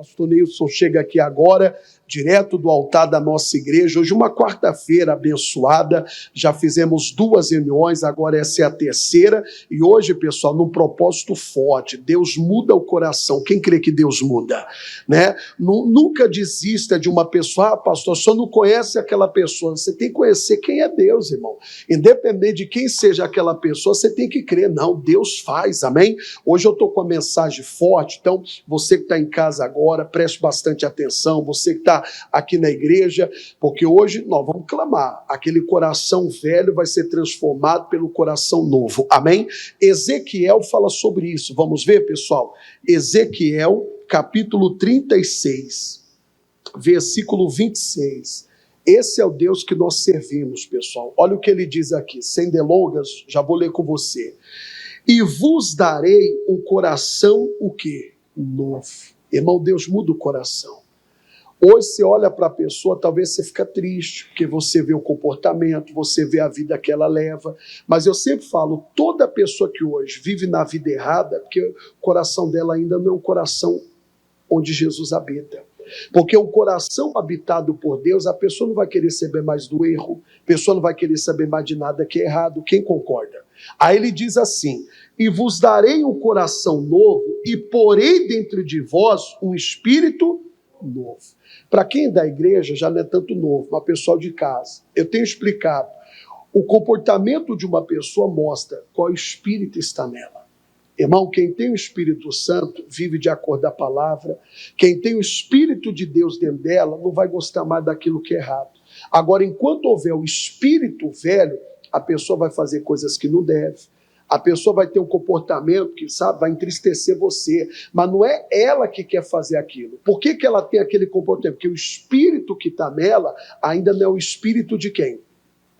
Pastor Nilson chega aqui agora, direto do altar da nossa igreja. Hoje uma quarta-feira abençoada, já fizemos 2 reuniões, agora essa é a terceira. E hoje, pessoal, num propósito forte, Deus muda o coração. Quem crê que Deus muda? Né? Nunca desista de uma pessoa, pastor, só não conhece aquela pessoa. Você tem que conhecer quem é Deus, irmão. Independente de quem seja aquela pessoa, você tem que crer. Não, Deus faz, amém? Hoje eu estou com uma mensagem forte, então você que está em casa agora, preste bastante atenção, você que está aqui na igreja, porque hoje nós vamos clamar, aquele coração velho vai ser transformado pelo coração novo, amém? Ezequiel fala sobre isso, vamos ver, pessoal? Ezequiel, capítulo 36, versículo 26, esse é o Deus que nós servimos, pessoal. Olha o que ele diz aqui, sem delongas, já vou ler com você. E vos darei um coração, o quê? Novo. Irmão, Deus muda o coração. Hoje você olha para a pessoa, talvez você fica triste, porque você vê o comportamento, você vê a vida que ela leva. Mas eu sempre falo, toda pessoa que hoje vive na vida errada, porque o coração dela ainda não é um coração onde Jesus habita. Porque o coração habitado por Deus, a pessoa não vai querer saber mais do erro, a pessoa não vai querer saber mais de nada que é errado. Quem concorda? Aí ele diz assim, e vos darei um coração novo e porei dentro de vós um espírito novo. Para quem é da igreja já não é tanto novo, mas pessoal de casa, eu tenho explicado, o comportamento de uma pessoa mostra qual espírito está nela. Irmão, quem tem o Espírito Santo vive de acordo com a palavra. Quem tem o Espírito de Deus dentro dela não vai gostar mais daquilo que é errado. Agora, enquanto houver o espírito velho, a pessoa vai fazer coisas que não deve. A pessoa vai ter um comportamento que, sabe, vai entristecer você. Mas não é ela que quer fazer aquilo. Por que ela tem aquele comportamento? Porque o espírito que está nela ainda não é o espírito de quem?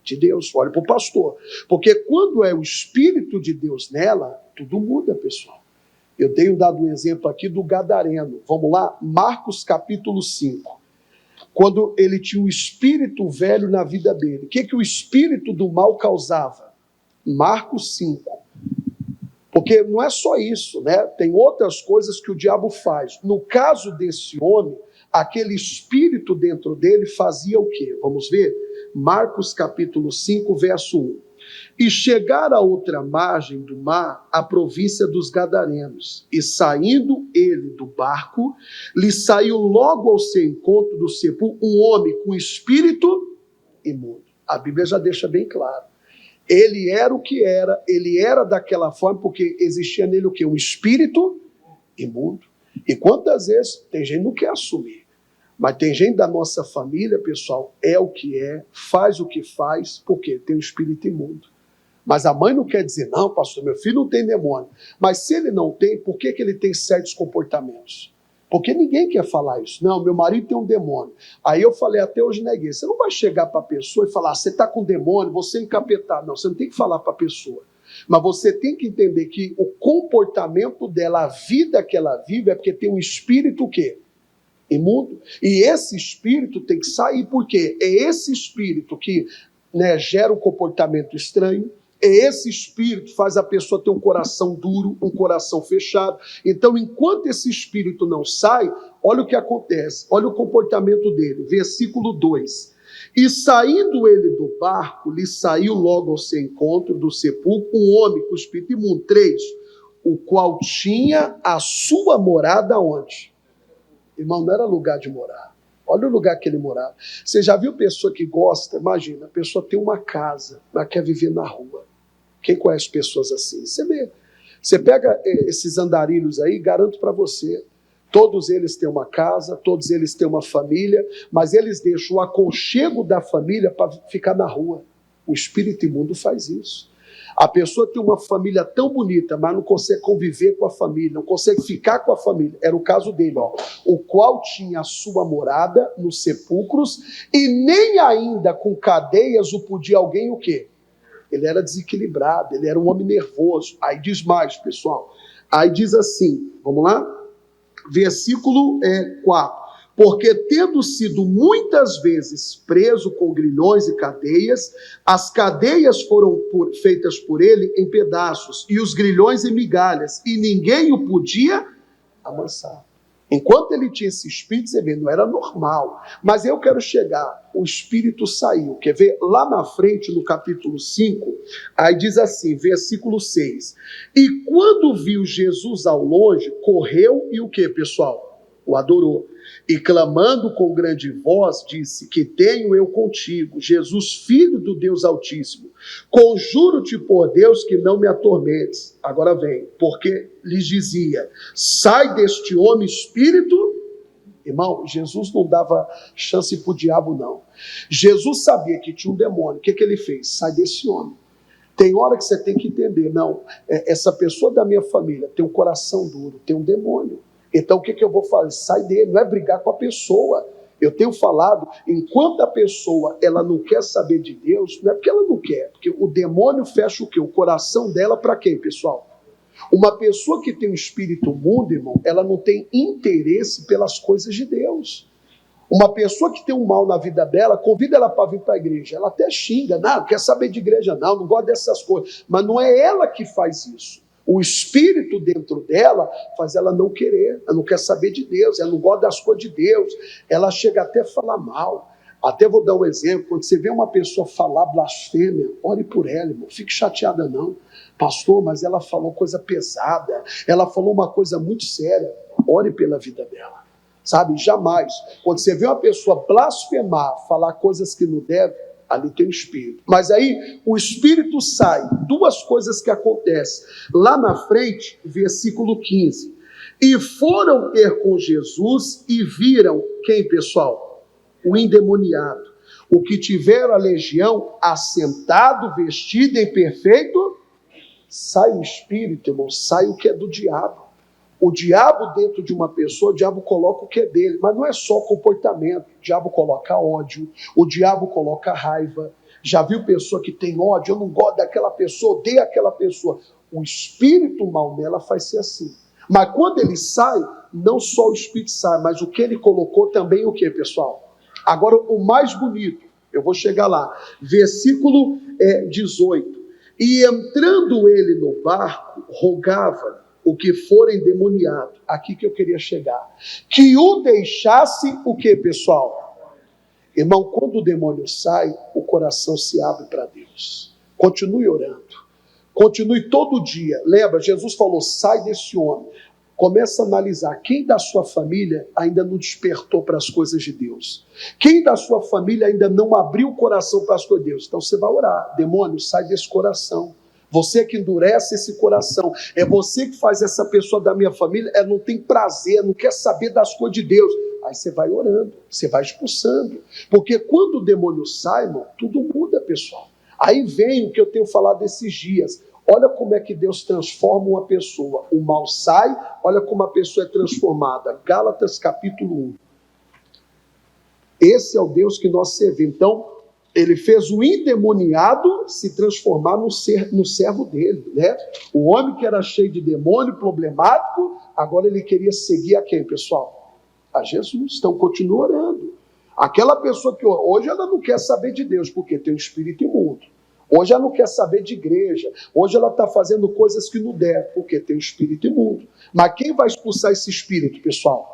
De Deus. Olha para o pastor. Porque quando é o Espírito de Deus nela, tudo muda, pessoal. Eu tenho dado um exemplo aqui do Gadareno. Vamos lá? Marcos capítulo 5. Quando ele tinha um espírito velho na vida dele. O que o espírito do mal causava? Marcos 5. Porque não é só isso, né? Tem outras coisas que o diabo faz. No caso desse homem, aquele espírito dentro dele fazia o quê? Vamos ver? Marcos capítulo 5, verso 1. E chegar à outra margem do mar, a província dos Gadarenos, e saindo ele do barco, lhe saiu logo ao seu encontro do sepulcro um homem com espírito imundo. A Bíblia já deixa bem claro. Ele era o que era, ele era daquela forma, porque existia nele o quê? Um espírito imundo. E quantas vezes tem gente que não quer assumir. Mas tem gente da nossa família, pessoal, é o que é, faz o que faz, porque tem um espírito imundo. Mas a mãe não quer dizer, não, pastor, meu filho não tem demônio. Mas se ele não tem, por que ele tem certos comportamentos? Porque ninguém quer falar isso. Não, meu marido tem um demônio. Aí eu falei até hoje na igreja, você não vai chegar para a pessoa e falar, você está com demônio, você é encapetado. Não, você não tem que falar para a pessoa. Mas você tem que entender que o comportamento dela, a vida que ela vive, é porque tem um espírito o quê? Imundo. E esse espírito tem que sair, porque é esse espírito que, né, gera um comportamento estranho, é esse espírito que faz a pessoa ter um coração duro, um coração fechado. Então, enquanto esse espírito não sai, olha o que acontece, olha o comportamento dele, versículo 2. E saindo ele do barco, lhe saiu logo ao seu encontro do sepulcro um homem com espírito imundo. 3. O qual tinha a sua morada onde? Irmão, não era lugar de morar. Olha o lugar que ele morava. Você já viu pessoa que gosta? Imagina, a pessoa tem uma casa, mas quer viver na rua. Quem conhece pessoas assim? Você vê. Você pega esses andarilhos aí, garanto para você. Todos eles têm uma casa, todos eles têm uma família, mas eles deixam o aconchego da família para ficar na rua. O espírito imundo faz isso. A pessoa tem uma família tão bonita, mas não consegue conviver com a família, não consegue ficar com a família. Era o caso dele, ó. O qual tinha a sua morada nos sepulcros e nem ainda com cadeias o podia alguém o quê? Ele era desequilibrado, ele era um homem nervoso. Aí diz mais, pessoal. Aí diz assim, vamos lá? Versículo 4. Porque tendo sido muitas vezes preso com grilhões e cadeias, as cadeias foram feitas por ele em pedaços, e os grilhões em migalhas, e ninguém o podia amansar. Enquanto ele tinha esse espírito, você vê, não era normal. Mas eu quero chegar, o espírito saiu. Quer ver? Lá na frente, no capítulo 5, aí diz assim, versículo 6. E quando viu Jesus ao longe, correu e o que, pessoal? O adorou. E clamando com grande voz, disse, que tenho eu contigo, Jesus, filho do Deus Altíssimo. Conjuro-te por Deus que não me atormentes. Agora vem, porque lhes dizia, sai deste homem espírito. Irmão, Jesus não dava chance para o diabo, não. Jesus sabia que tinha um demônio. O que ele fez? Sai desse homem. Tem hora que você tem que entender, não, essa pessoa da minha família tem um coração duro, tem um demônio. Então o que eu vou fazer? Sai dele, não é brigar com a pessoa. Eu tenho falado, enquanto a pessoa ela não quer saber de Deus, não é porque ela não quer, porque o demônio fecha o quê? O coração dela para quem, pessoal? Uma pessoa que tem um espírito mudo, irmão, ela não tem interesse pelas coisas de Deus. Uma pessoa que tem um mal na vida dela, convida ela para vir para a igreja, ela até xinga, não quer saber de igreja não gosta dessas coisas, mas não é ela que faz isso. O espírito dentro dela faz ela não querer, ela não quer saber de Deus, ela não gosta das coisas de Deus, ela chega até a falar mal. Até vou dar um exemplo, quando você vê uma pessoa falar blasfêmia, ore por ela, irmão, fique chateada não. Pastor, mas ela falou coisa pesada, ela falou uma coisa muito séria, ore pela vida dela. Sabe, jamais. Quando você vê uma pessoa blasfemar, falar coisas que não deve, ali tem o espírito. Mas aí o espírito sai. Duas coisas que acontecem. Lá na frente, versículo 15. E foram ter com Jesus e viram quem, pessoal? O endemoniado. O que tiveram a legião assentado, vestido em perfeito. Sai o espírito, irmão, sai o que é do diabo. O diabo dentro de uma pessoa, o diabo coloca o que é dele, mas não é só comportamento. O diabo coloca ódio, o diabo coloca raiva. Já viu pessoa que tem ódio? Eu não gosto daquela pessoa, odeio aquela pessoa. O espírito mal nela faz ser assim. Mas quando ele sai, não só o espírito sai, mas o que ele colocou também o que, pessoal? Agora, o mais bonito, eu vou chegar lá. Versículo 18. E entrando ele no barco, rogava o que for endemoniado, aqui que eu queria chegar, que o deixasse o que, pessoal? Irmão, quando o demônio sai, o coração se abre para Deus. Continue orando, continue todo dia. Lembra, Jesus falou, sai desse homem. Começa a analisar quem da sua família ainda não despertou para as coisas de Deus. Quem da sua família ainda não abriu o coração para as coisas de Deus. Então você vai orar, demônio, sai desse coração. Você que endurece esse coração, é você que faz essa pessoa da minha família, ela não tem prazer, não quer saber das coisas de Deus. Aí você vai orando, você vai expulsando. Porque quando o demônio sai, irmão, tudo muda, pessoal. Aí vem o que eu tenho falado esses dias. Olha como é que Deus transforma uma pessoa. O mal sai, olha como a pessoa é transformada. Gálatas capítulo 1. Esse é o Deus que nós servimos. Então, ele fez o endemoniado se transformar no servo dele, né? O homem que era cheio de demônio, problemático, agora ele queria seguir a quem, pessoal? A Jesus. Então, continua orando. Aquela pessoa que hoje ela não quer saber de Deus, porque tem um espírito imundo. Hoje ela não quer saber de igreja. Hoje ela está fazendo coisas que não deve, porque tem um espírito imundo. Mas quem vai expulsar esse espírito, pessoal?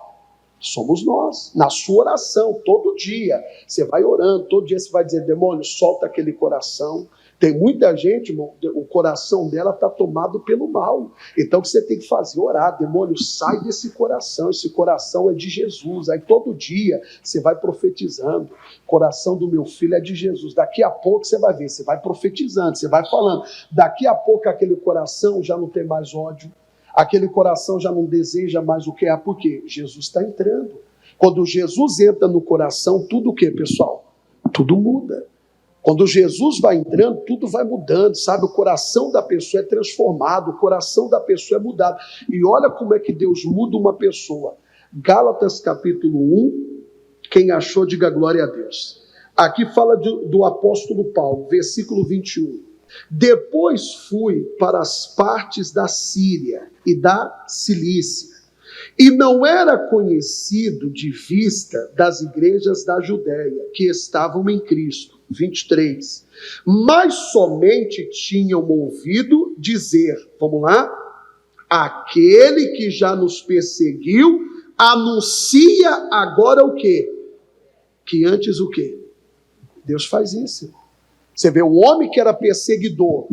Somos nós, na sua oração, todo dia. Você vai orando, todo dia você vai dizer, demônio, solta aquele coração. Tem muita gente, irmão, o coração dela está tomado pelo mal. Então o que você tem que fazer? Orar, demônio, sai desse coração. Esse coração é de Jesus. Aí todo dia você vai profetizando. Coração do meu filho é de Jesus. Daqui a pouco você vai ver, você vai profetizando, você vai falando. Daqui a pouco aquele coração já não tem mais ódio. Aquele coração já não deseja mais o que é, porque Jesus está entrando. Quando Jesus entra no coração, tudo o que, pessoal? Tudo muda. Quando Jesus vai entrando, tudo vai mudando, sabe? O coração da pessoa é transformado, o coração da pessoa é mudado. E olha como é que Deus muda uma pessoa. Gálatas capítulo 1, quem achou, diga glória a Deus. Aqui fala do apóstolo Paulo, versículo 21. Depois fui para as partes da Síria e da Cilícia, e não era conhecido de vista das igrejas da Judéia, que estavam em Cristo. 23. Mas somente tinham ouvido dizer, vamos lá, aquele que já nos perseguiu anuncia agora o quê? Que antes o quê? Deus faz isso. Você vê o homem que era perseguidor.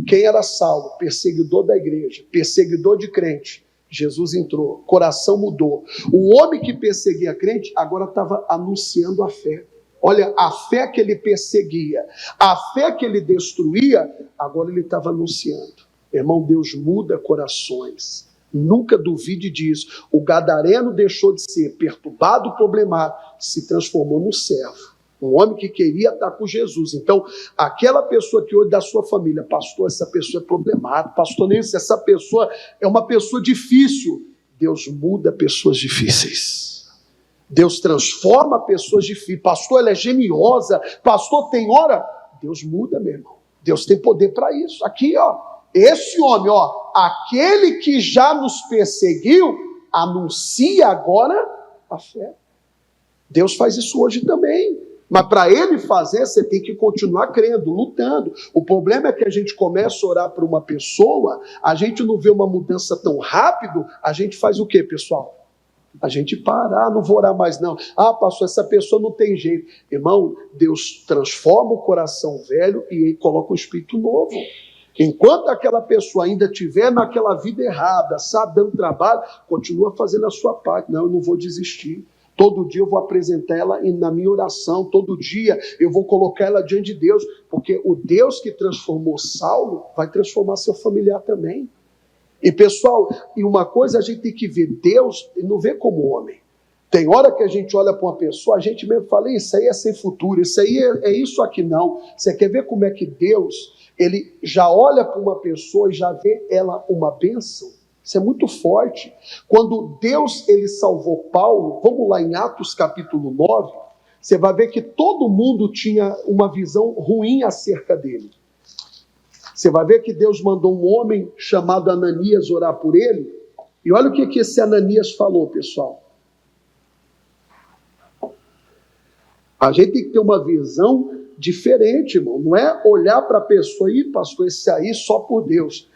Quem era Saulo? Perseguidor da igreja, perseguidor de crente. Jesus entrou, coração mudou. O homem que perseguia crente agora estava anunciando a fé. Olha, a fé que ele perseguia, a fé que ele destruía, agora ele estava anunciando. Irmão, Deus muda corações. Nunca duvide disso. O gadareno deixou de ser perturbado, problemático, se transformou num servo. Um homem que queria estar com Jesus. Então, aquela pessoa que hoje da sua família, pastor, essa pessoa é problemática, pastor, nem se essa pessoa é uma pessoa difícil. Deus muda pessoas difíceis. Deus transforma pessoas difíceis. Pastor, ela é geniosa. Pastor, tem hora. Deus muda, meu irmão. Deus tem poder para isso. Aqui, ó, esse homem, ó, aquele que já nos perseguiu, anuncia agora a fé. Deus faz isso hoje também. Mas para ele fazer, você tem que continuar crendo, lutando. O problema é que a gente começa a orar por uma pessoa, a gente não vê uma mudança tão rápido, a gente faz o quê, pessoal? A gente para, não vou orar mais não. Pastor, essa pessoa não tem jeito. Irmão, Deus transforma o coração velho e coloca um espírito novo. Enquanto aquela pessoa ainda estiver naquela vida errada, sabe, dando trabalho, continua fazendo a sua parte. Não, eu não vou desistir. Todo dia eu vou apresentar ela na minha oração, todo dia eu vou colocar ela diante de Deus, porque o Deus que transformou Saulo vai transformar seu familiar também. E pessoal, e uma coisa a gente tem que ver, Deus não vê como homem. Tem hora que a gente olha para uma pessoa, a gente mesmo fala, isso aí é sem futuro, isso aí é isso aqui não. Você quer ver como é que Deus, ele já olha para uma pessoa e já vê ela uma bênção? Isso é muito forte. Quando Deus ele salvou Paulo, vamos lá em Atos capítulo 9, você vai ver que todo mundo tinha uma visão ruim acerca dele. Você vai ver que Deus mandou um homem chamado Ananias orar por ele. E olha o que esse Ananias falou, pessoal. A gente tem que ter uma visão diferente, irmão. Não é olhar para a pessoa e, pastor, esse aí só por Deus.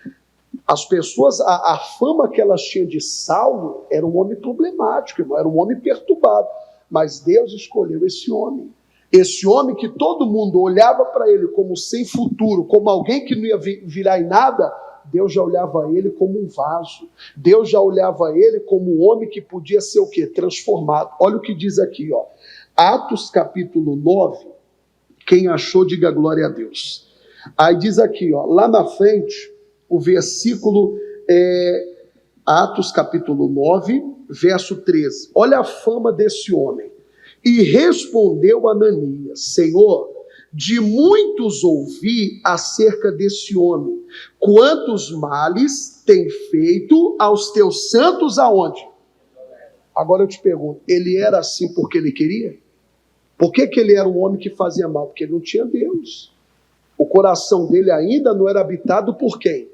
As pessoas, a fama que elas tinham de Saulo era um homem problemático, irmão, era um homem perturbado. Mas Deus escolheu esse homem. Esse homem que todo mundo olhava para ele como sem futuro, como alguém que não ia virar em nada, Deus já olhava ele como um vaso. Deus já olhava ele como um homem que podia ser o quê? Transformado. Olha o que diz aqui, ó. Atos capítulo 9, quem achou, diga glória a Deus. Aí diz aqui, ó, lá na frente, o versículo, Atos capítulo 9, verso 13. Olha a fama desse homem. E respondeu Ananias, Senhor, de muitos ouvi acerca desse homem, quantos males tem feito aos teus santos aonde? Agora eu te pergunto, ele era assim porque ele queria? Por que ele era um homem que fazia mal? Porque ele não tinha Deus. O coração dele ainda não era habitado por quem?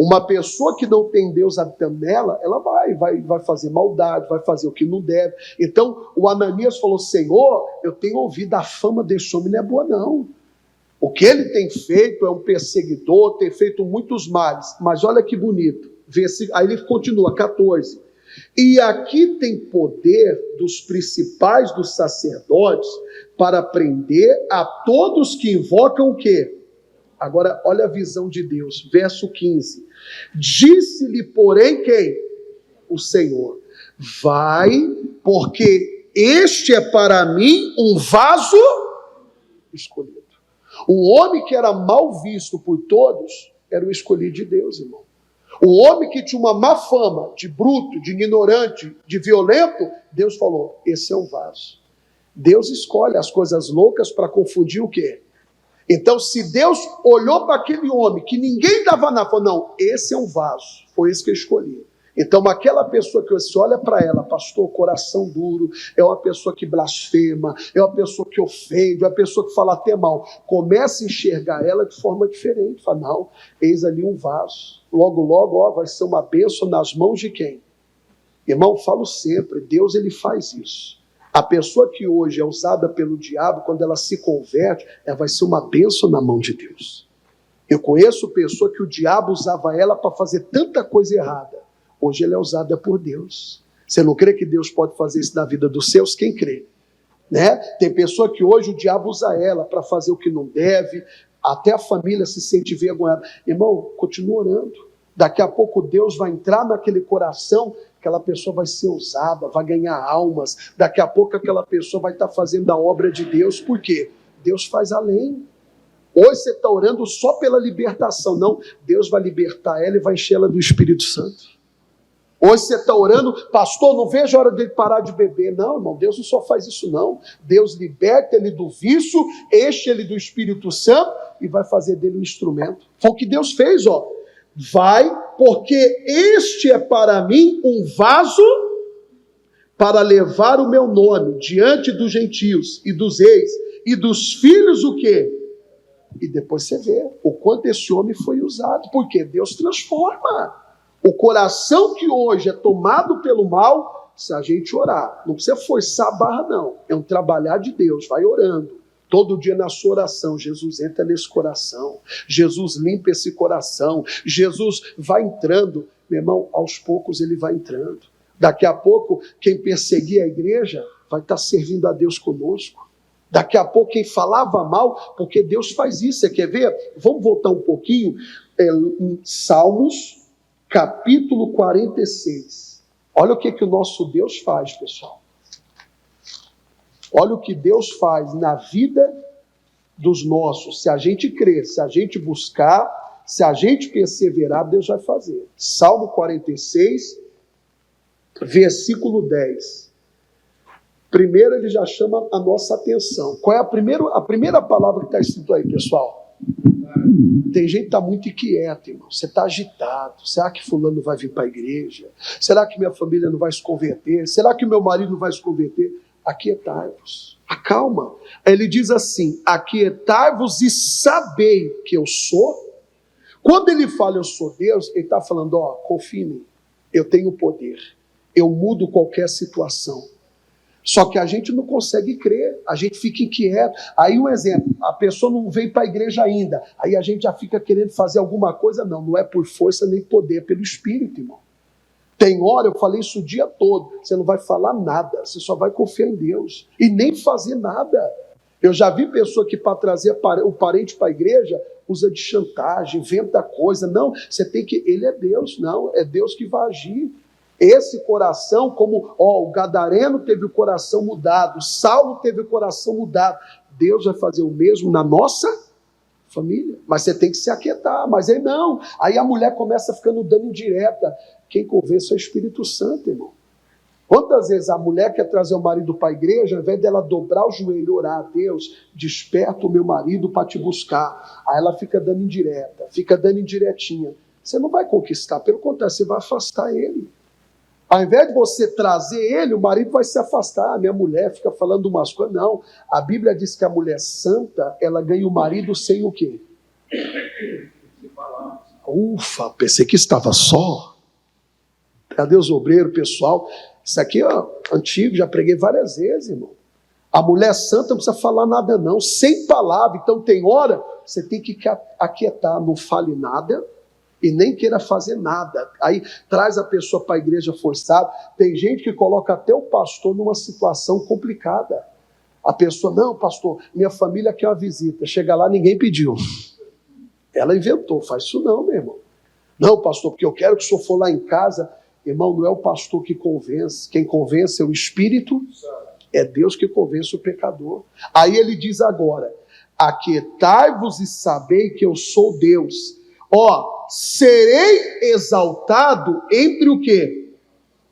Uma pessoa que não tem Deus habitando nela, ela vai fazer maldade, vai fazer o que não deve. Então, o Ananias falou, Senhor, eu tenho ouvido a fama desse homem, não é boa não. O que ele tem feito é um perseguidor, tem feito muitos males. Mas olha que bonito. Aí ele continua, 14. E aqui tem poder dos principais dos sacerdotes para prender a todos que invocam o quê? Agora, olha a visão de Deus, verso 15. Disse-lhe, porém, quem? O Senhor. Vai, porque este é para mim um vaso escolhido. O homem que era mal visto por todos, era o escolhido de Deus, irmão. O homem que tinha uma má fama, de bruto, de ignorante, de violento, Deus falou, esse é um vaso. Deus escolhe as coisas loucas para confundir o quê? Então, se Deus olhou para aquele homem que ninguém dava nada, falou, não, esse é um vaso, foi esse que eu escolhi. Então, aquela pessoa que você olha para ela, pastor, coração duro, é uma pessoa que blasfema, é uma pessoa que ofende, é uma pessoa que fala até mal. Começa a enxergar ela de forma diferente. Fala, não, eis ali um vaso. Logo, logo, ó, vai ser uma bênção nas mãos de quem? Irmão, falo sempre, Deus ele faz isso. A pessoa que hoje é usada pelo diabo, quando ela se converte, ela vai ser uma bênção na mão de Deus. Eu conheço pessoa que o diabo usava ela para fazer tanta coisa errada. Hoje ela é usada por Deus. Você não crê que Deus pode fazer isso na vida dos seus? Quem crê? Né? Tem pessoa que hoje o diabo usa ela para fazer o que não deve, até a família se sente envergonhada. Irmão, continua orando. Daqui a pouco Deus vai entrar naquele coração, aquela pessoa vai ser usada, vai ganhar almas. Daqui a pouco aquela pessoa vai estar fazendo a obra de Deus. Por quê? Deus faz além. Hoje você está orando só pela libertação. Não, Deus vai libertar ela e vai encher ela do Espírito Santo. Hoje você está orando, pastor, não vejo a hora dele parar de beber. Não, irmão, Deus não só faz isso não. Deus liberta ele do vício, enche ele do Espírito Santo e vai fazer dele um instrumento. Foi o que Deus fez, ó. Vai, porque este é para mim um vaso para levar o meu nome diante dos gentios e dos reis e dos filhos o quê? E depois você vê o quanto esse homem foi usado, porque Deus transforma. O coração que hoje é tomado pelo mal, se a gente orar, não precisa forçar a barra não, é um trabalhar de Deus, vai orando. Todo dia na sua oração, Jesus entra nesse coração, Jesus limpa esse coração, Jesus vai entrando, meu irmão, aos poucos ele vai entrando. Daqui a pouco, quem perseguia a igreja vai estar servindo a Deus conosco. Daqui a pouco, quem falava mal, porque Deus faz isso, você quer ver? Vamos voltar um pouquinho, em Salmos, capítulo 46. Olha o que o nosso Deus faz, pessoal. Olha o que Deus faz na vida dos nossos. Se a gente crer, se a gente buscar, se a gente perseverar, Deus vai fazer. Salmo 46, versículo 10. Primeiro ele já chama a nossa atenção. Qual é a primeira palavra que está escrito aí, pessoal? Tem gente que está muito inquieto, irmão. Você está agitado. Será que fulano vai vir para a igreja? Será que minha família não vai se converter? Será que meu marido não vai se converter? Aquietai-vos. Acalma. Ele diz assim, aquietai-vos e sabei que eu sou. Quando ele fala eu sou Deus, ele está falando, ó, confia em mim. Eu tenho poder. Eu mudo qualquer situação. Só que a gente não consegue crer, a gente fica inquieto. Aí um exemplo, a pessoa não veio para a igreja ainda, aí a gente já fica querendo fazer alguma coisa. Não é por força nem poder, pelo Espírito, irmão. Tem hora, eu falei isso o dia todo, você não vai falar nada, você só vai confiar em Deus e nem fazer nada. Eu já vi pessoa que para trazer o parente para a igreja usa de chantagem, inventa coisa. Não, você tem que, ele é Deus, não, é Deus que vai agir. Esse coração, como o Gadareno teve o coração mudado, Saulo teve o coração mudado, Deus vai fazer o mesmo na nossa família. Mas você tem que se aquietar. Mas aí não, aí a mulher começa ficando dando indireta. Quem convence é o Espírito Santo, irmão. Quantas vezes a mulher quer trazer o marido para a igreja, ao invés dela dobrar o joelho e orar a Deus, desperta o meu marido para te buscar. Aí ela fica dando indireta, fica dando indiretinha. Você não vai conquistar, pelo contrário, você vai afastar ele. Ao invés de você trazer ele, o marido vai se afastar. Minha mulher fica falando umas coisas. Não, a Bíblia diz que a mulher santa, ela ganha o marido sem o quê? Ufa, pensei que estava só. Cadê os obreiros, pessoal? Isso aqui é antigo, já preguei várias vezes, irmão. A mulher santa não precisa falar nada não, sem palavra. Então tem hora, você tem que aquietar, não fale nada. E nem queira fazer nada. Aí traz a pessoa para a igreja forçada. Tem gente que coloca até o pastor numa situação complicada. A pessoa, não, pastor, minha família quer uma visita. Chega lá, ninguém pediu. Ela inventou, faz isso não, meu irmão. Não, pastor, porque eu quero que o senhor for lá em casa. Irmão, não é o pastor que convence. Quem convence é o Espírito. É Deus que convence o pecador. Aí ele diz agora, aquietai-vos e sabei que eu sou Deus. Serei exaltado entre o quê?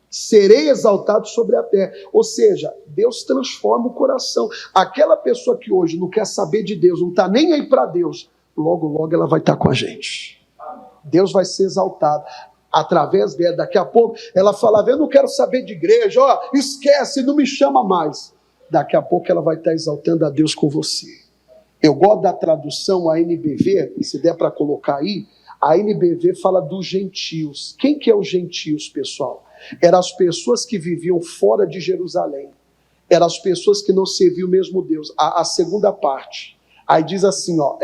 Serei exaltado sobre a terra. Ou seja, Deus transforma o coração. Aquela pessoa que hoje não quer saber de Deus, não está nem aí para Deus, logo, logo ela vai estar com a gente. Deus vai ser exaltado através dela. Daqui a pouco ela falava, eu não quero saber de igreja, esquece, não me chama mais. Daqui a pouco ela vai estar exaltando a Deus com você. Eu gosto da tradução, a NBV, se der para colocar aí, a NBV fala dos gentios. Quem que é os gentios, pessoal? Eram as pessoas que viviam fora de Jerusalém. Eram as pessoas que não serviam o mesmo Deus. A segunda parte. Aí diz assim, não,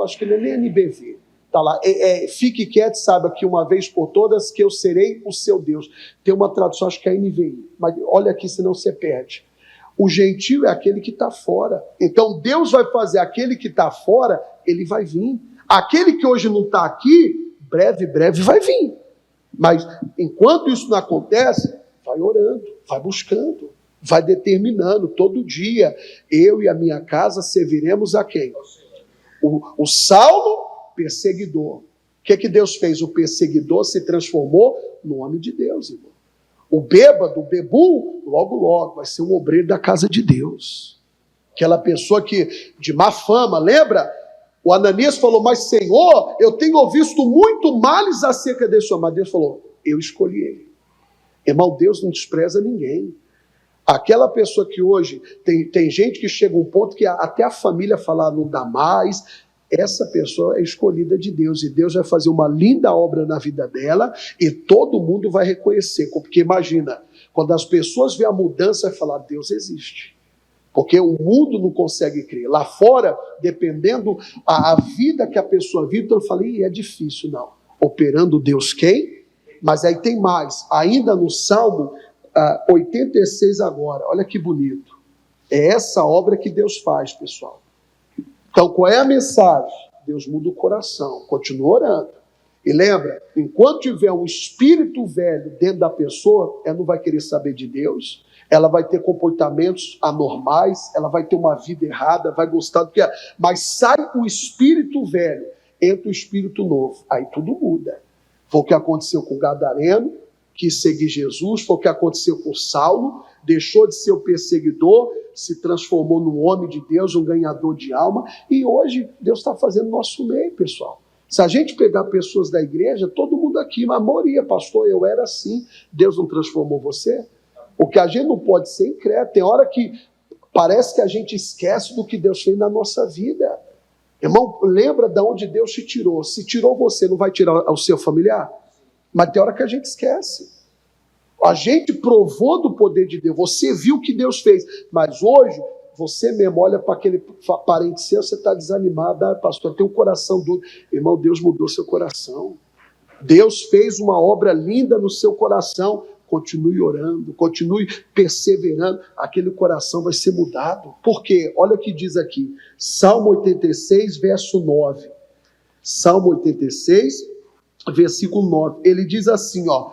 acho que não é nem NBV. Está lá, fique quieto, saiba que uma vez por todas que eu serei o seu Deus. Tem uma tradução, acho que é a NVI, mas olha aqui, senão você perde. O gentio é aquele que está fora. Então Deus vai fazer aquele que está fora, ele vai vir. Aquele que hoje não está aqui, breve vai vir. Mas enquanto isso não acontece, vai orando, vai buscando, vai determinando. Todo dia, eu e a minha casa serviremos a quem? O Saulo, perseguidor. O que Deus fez? O perseguidor se transformou no homem de Deus, irmão. O bêbado, o bebum, logo vai ser um obreiro da casa de Deus. Aquela pessoa que, de má fama, lembra? O Ananias falou, mas Senhor, eu tenho visto muito males acerca desse homem. Mas Deus falou, eu escolhi ele. Irmão, Deus não despreza ninguém. Aquela pessoa que hoje, tem gente que chega a um ponto que até a família fala, não dá mais. Essa pessoa é escolhida de Deus, e Deus vai fazer uma linda obra na vida dela, e todo mundo vai reconhecer, porque imagina, quando as pessoas veem a mudança, vai falar, Deus existe. Porque o mundo não consegue crer. Lá fora, dependendo a vida que a pessoa vive, então eu falei, é difícil, não. Operando Deus quem? Mas aí tem mais, ainda no Salmo 86 agora, olha que bonito. É essa obra que Deus faz, pessoal. Então, qual é a mensagem? Deus muda o coração, continua orando. E lembra, enquanto tiver um espírito velho dentro da pessoa, ela não vai querer saber de Deus, ela vai ter comportamentos anormais, ela vai ter uma vida errada, vai gostar do que é. Mas sai o espírito velho, entra o espírito novo, aí tudo muda. Foi o que aconteceu com o Gadareno, quis seguir Jesus, foi o que aconteceu com Saulo, deixou de ser o perseguidor, se transformou num homem de Deus, um ganhador de alma, e hoje Deus está fazendo nosso meio, pessoal. Se a gente pegar pessoas da igreja, todo mundo aqui, a maioria, pastor, eu era assim, Deus não transformou você? O que a gente não pode ser incrédulo, tem hora que parece que a gente esquece do que Deus fez na nossa vida. Irmão, lembra de onde Deus te tirou. Se tirou você, não vai tirar o seu familiar? Mas tem hora que a gente esquece. A gente provou do poder de Deus, você viu o que Deus fez, mas hoje você mesmo olha para aquele parente seu, você está desanimado, pastor, tem um coração duro. Irmão, Deus mudou seu coração. Deus fez uma obra linda no seu coração. Continue orando, continue perseverando, aquele coração vai ser mudado. Por quê? Olha o que diz aqui, Salmo 86, verso 9. Salmo 86, versículo 9. Ele diz assim, ó,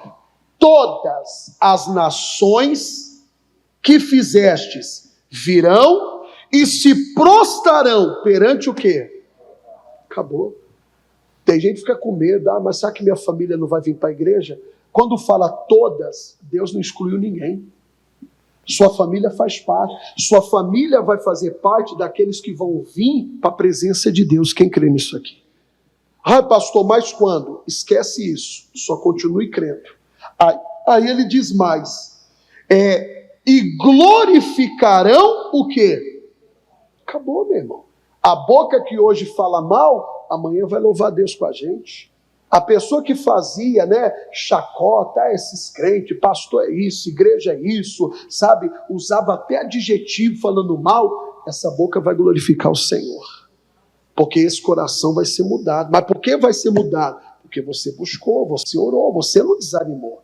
todas as nações que fizestes virão e se prostrarão perante o quê? Acabou. Tem gente que fica com medo, mas será que minha família não vai vir para a igreja? Quando fala todas, Deus não excluiu ninguém. Sua família faz parte. Sua família vai fazer parte daqueles que vão vir para a presença de Deus. Quem crê nisso aqui? Pastor, mas quando? Esquece isso. Só continue crendo. Aí ele diz mais. E glorificarão o quê? Acabou, meu irmão. A boca que hoje fala mal, amanhã vai louvar Deus com a gente. A pessoa que fazia, chacota, esses crentes, pastor é isso, igreja é isso, sabe? Usava até adjetivo falando mal, essa boca vai glorificar o Senhor. Porque esse coração vai ser mudado. Mas por que vai ser mudado? Porque você buscou, você orou, você não desanimou.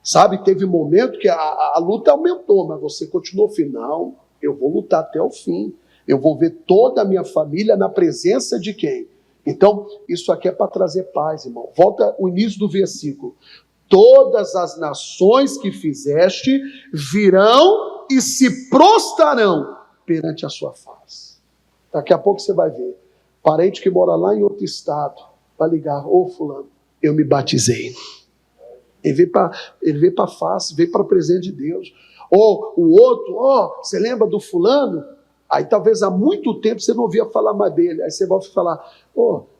Sabe, teve um momento que a luta aumentou, mas você continuou firme. Não, eu vou lutar até o fim. Eu vou ver toda a minha família na presença de quem? Então, isso aqui é para trazer paz, irmão. Volta o início do versículo. Todas as nações que fizeste virão e se prostrarão perante a sua face. Daqui a pouco você vai ver. Parente que mora lá em outro estado vai ligar. Ô fulano, eu me batizei. Ele veio para a face, veio para a presença de Deus. Ou o outro, você lembra do fulano? Aí talvez há muito tempo você não ouvia falar mais dele. Aí você vai falar,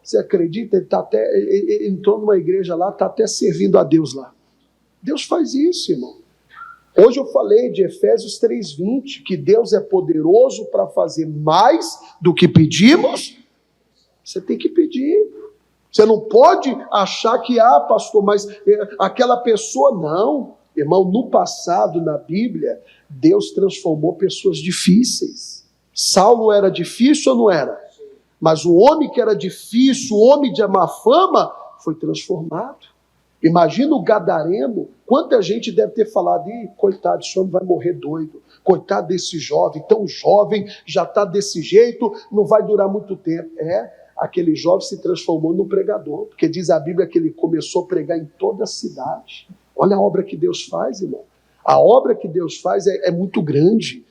você acredita? Ele entrou numa igreja lá, está até servindo a Deus lá. Deus faz isso, irmão. Hoje eu falei de Efésios 3:20, que Deus é poderoso para fazer mais do que pedimos. Você tem que pedir. Você não pode achar que, pastor, mas aquela pessoa, não. Irmão, no passado, na Bíblia, Deus transformou pessoas difíceis. Saulo era difícil ou não era? Mas o homem que era difícil, o homem de má fama, foi transformado. Imagina o gadareno, quanta gente deve ter falado, coitado, esse homem vai morrer doido, coitado desse jovem, tão jovem, já está desse jeito, não vai durar muito tempo. Aquele jovem se transformou no pregador, porque diz a Bíblia que ele começou a pregar em toda a cidade. Olha a obra que Deus faz, irmão. A obra que Deus faz é muito grande.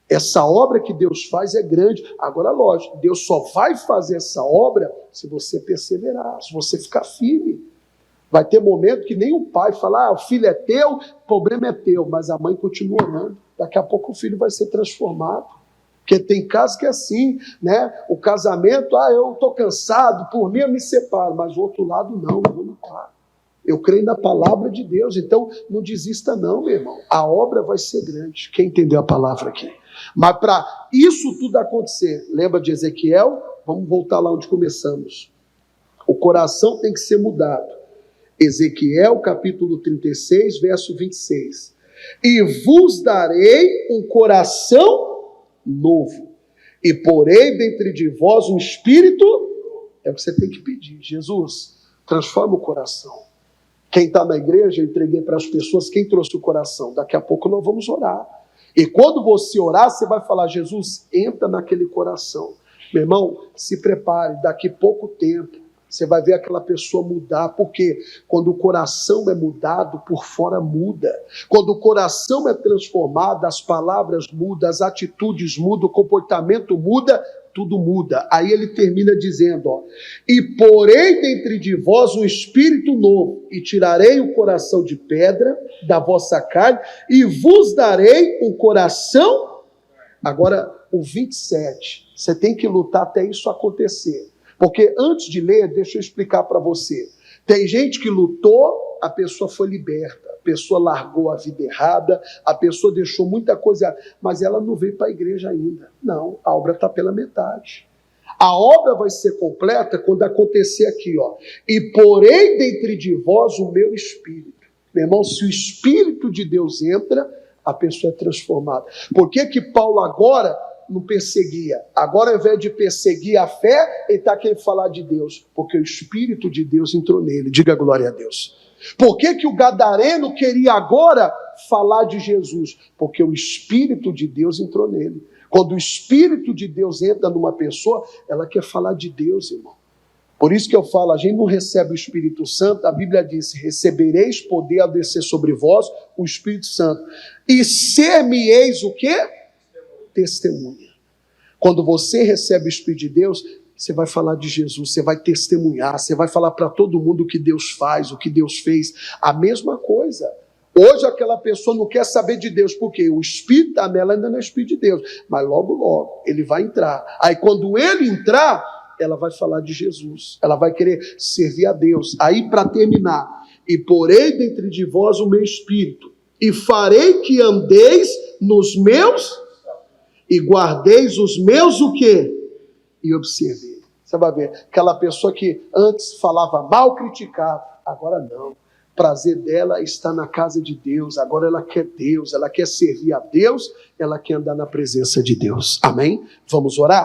Essa obra que Deus faz é grande. Agora, lógico, Deus só vai fazer essa obra se você perseverar, se você ficar firme. Vai ter momento que nem o pai fala, o filho é teu, o problema é teu, mas a mãe continua orando. Daqui a pouco o filho vai ser transformado. Porque tem casos que é assim, né? O casamento, eu estou cansado, por mim eu me separo, mas o outro lado não, eu vou lutar. Eu creio na palavra de Deus, então não desista não, meu irmão. A obra vai ser grande. Quem entendeu a palavra aqui? Mas para isso tudo acontecer, lembra de Ezequiel? Vamos voltar lá onde começamos. O coração tem que ser mudado. Ezequiel, capítulo 36, verso 26. E vos darei um coração novo, e porei dentre de vós um espírito, é o que você tem que pedir. Jesus, transforma o coração. Quem está na igreja, eu entreguei para as pessoas, quem trouxe o coração? Daqui a pouco nós vamos orar. E quando você orar, você vai falar, Jesus, entra naquele coração. Meu irmão, se prepare, daqui a pouco tempo, você vai ver aquela pessoa mudar, porque quando o coração é mudado, por fora muda. Quando o coração é transformado, as palavras mudam, as atitudes mudam, o comportamento muda, tudo muda. Aí ele termina dizendo, e porei dentre de vós um espírito novo, e tirarei o coração de pedra da vossa carne, e vos darei um coração. Agora, o 27, você tem que lutar até isso acontecer. Porque antes de ler, deixa eu explicar para você. Tem gente que lutou, a pessoa foi liberta, a pessoa largou a vida errada, a pessoa deixou muita coisa, mas ela não veio para a igreja ainda. Não, a obra está pela metade. A obra vai ser completa quando acontecer aqui, e porei dentre de vós o meu espírito. Meu irmão, se o Espírito de Deus entra, a pessoa é transformada. Por que Paulo agora não perseguia? Agora, ao invés de perseguir a fé, ele está querendo falar de Deus, porque o Espírito de Deus entrou nele. Diga glória a Deus. Por que o gadareno queria agora falar de Jesus? Porque o Espírito de Deus entrou nele. Quando o Espírito de Deus entra numa pessoa, ela quer falar de Deus, irmão. Por isso que eu falo, a gente não recebe o Espírito Santo, a Bíblia diz, recebereis poder a descer sobre vós o Espírito Santo. E ser-me-eis o quê? Testemunha. Quando você recebe o Espírito de Deus, você vai falar de Jesus, você vai testemunhar, você vai falar para todo mundo o que Deus faz, o que Deus fez. A mesma coisa. Hoje aquela pessoa não quer saber de Deus, porque o Espírito da nela ainda não é o Espírito de Deus. Mas logo ele vai entrar. Aí quando ele entrar, ela vai falar de Jesus. Ela vai querer servir a Deus. Aí para terminar, e porei dentre de vós o meu Espírito, e farei que andeis nos meus e guardeis os meus o quê? E observei. Você vai ver, aquela pessoa que antes falava mal, criticava, agora não. O prazer dela está na casa de Deus, agora ela quer Deus, ela quer servir a Deus, ela quer andar na presença de Deus. Amém? Vamos orar?